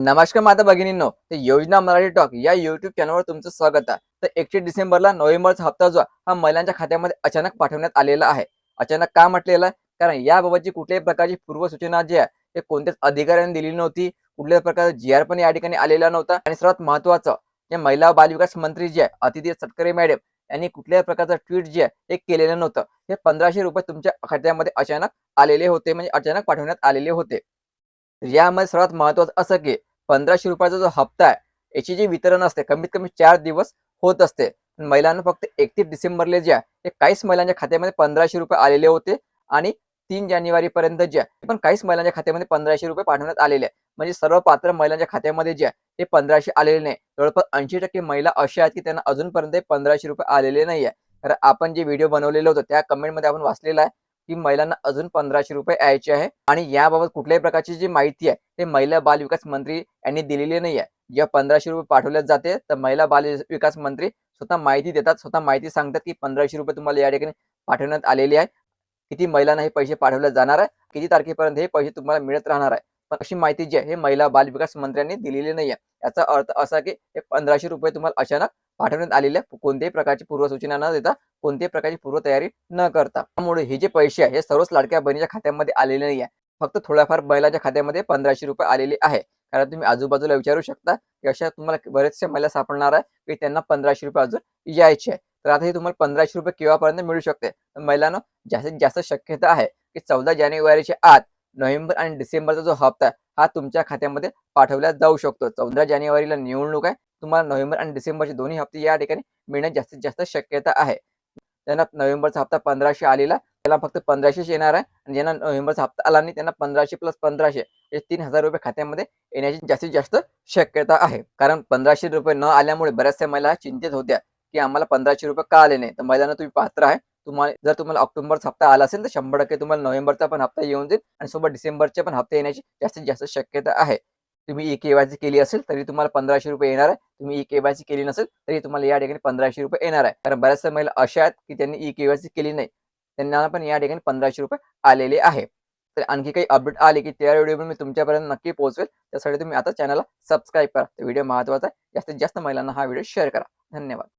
नमस्कार माता भगिनींनो, ते योजना मराठी टॉक या युट्यूब चॅनलवर तुमचं स्वागत आहे. तर 31 डिसेंबरला नोव्हेंबरचा हप्ता जो आहे, हा महिलांच्या खात्यामध्ये अचानक पाठवण्यात आलेला आहे. अचानक का म्हटलेलं आहे? कारण याबाबतची कुठल्याही प्रकारची पूर्वसूचना जी आहे, ते कोणत्याच अधिकाऱ्यांनी दिलेली नव्हती. कुठल्याही प्रकारचा जी-आर पण या ठिकाणी आलेला नव्हता आणि सर्वात महत्त्वाचं, जे महिला व बालविकास मंत्री जे आहे, अदिती तटकरे मॅडम यांनी कुठल्याही प्रकारचं ट्विट जे आहे, हे केलेलं नव्हतं. हे ₹1500 तुमच्या खात्यामध्ये अचानक आलेले होते, म्हणजे अचानक पाठवण्यात आलेले होते. यामध्ये सर्वात महत्त्वाचं असं की ₹1500 जो हप्ता आहे, याची जी वितरण असते कमीत कमी 4 दिवस होत असते. महिलांना फक्त 31 डिसेंबरला जे आहे, ते काहीच महिलांच्या खात्यामध्ये ₹1500 आलेले होते आणि 3 जानेवारीपर्यंत जे आहे, पण काहीच महिलांच्या खात्यामध्ये ₹1500 पाठवण्यात आलेले आहे. म्हणजे सर्व पात्र महिलांच्या खात्यामध्ये जे आहे, ते 1500 आलेले नाही. जवळपास 80% महिला अशा आहेत की त्यांना अजूनपर्यंत ₹1500 आलेले नाही आहे. तर आपण जे व्हिडिओ बनवलेलं होतं, त्या कमेंटमध्ये आपण वाचलेलं आहे, की महिलांना अजून ₹1500 यायचे आहे आणि याबाबत कुठल्याही प्रकारची जी माहिती आहे, ते महिला बालविकास मंत्री यांनी दिलेली नाही आहे. जेव्हा ₹1500 पाठवले जाते, तर महिला बालविकास मंत्री स्वतः माहिती देतात, स्वतः माहिती सांगतात, की ₹1500 तुम्हाला या ठिकाणी पाठवण्यात आलेले आहे. किती महिलांना हे पैसे पाठवले जाणार आहे, किती तारखेपर्यंत हे पैसे तुम्हाला मिळत राहणार आहे. पण अशी माहिती जी आहे, हे महिला बालविकास मंत्र्यांनी दिलेली नाही आहे. याचा अर्थ असा, की हे ₹1500 तुम्हाला अचानक पाठवण्यात आलेले आहे. कोणत्याही प्रकारची पूर्वसूचना न देता, कोणत्याही प्रकारची पूर्वतयारी न करता. त्यामुळे हे जे पैसे आहे, हे सर्वच लाडक्या बहिणीच्या खात्यामध्ये आलेले नाही आहे. फक्त थोड्याफार महिलांच्या खात्यामध्ये ₹1500 आलेले आहे. कारण तुम्ही आजूबाजूला विचारू शकता, की अशा तुम्हाला बऱ्याचशा महिला सापडणार आहे, की त्यांना ₹1500 अजून यायचे आहे. तर आता हे तुम्हाला ₹1500 केव्हापर्यंत मिळू शकते? तर महिलांनो, जास्तीत जास्त शक्यता आहे, की 14 जानेवारीच्या आत नोव्हेंबर आणि डिसेंबरचा जो हप्ता आहे, हा तुमच्या खात्यामध्ये पाठवला जाऊ शकतो. 14 जानेवारीला निवडणूक आहे. तुम्हाला नोव्हेंबर आणि डिसेंबरचे दोन्ही हप्ते या ठिकाणी मिळण्याची जास्तीत जास्त शक्यता आहे. त्यांना नोव्हेंबरचा हप्ता 1500 आलेला, त्याला फक्त 1500च येणार आहे आणि ज्यांना नोव्हेंबरचा हप्ता आला नाही त्यांना 1500 प्लस 1500 हे ₹3000 खात्यामध्ये येण्याची जास्तीत जास्त शक्यता आहे. कारण ₹1500 न आल्यामुळे बऱ्याचशा महिला चिंतित होत्या, की आम्हाला ₹1500 का आले नाही? तर महिलांनो, तुम्ही पात्र आहे. जर तुम्हाला ऑक्टोबरचा हप्ता आला असेल, तर 100% तुम्हाला नोव्हेंबरचा पण हप्ता येऊन जाईल आणि सोबत डिसेंबरचे पण हप्ते येण्याची जास्तीत जास्त शक्यता आहे. तुम्ही ई-के-वाय-सी केली असेल, तरी तुम्हाला ₹1500 येणार आहे. तुम्ही ई-के-वाय-सी केली नसेल, तरी तुम्हाला या ठिकाणी ₹1500 येणार आहे. कारण बऱ्याचशा महिला अशा आहेत, की त्यांनी ई-के-वाय-सी केली नाही. त्यांना पण या ठिकाणी ₹1500 आलेले आहे. तर आणखी काही अपडेट आले, की त्या व्हिडिओ मी तुमच्यापर्यंत नक्की पोहोचवेल. त्यासाठी तुम्ही आता चॅनलला सबस्क्राईब करा. व्हिडिओ महत्त्वाचा आहे. जास्तीत जास्त महिलांना हा व्हिडिओ शेअर करा. धन्यवाद.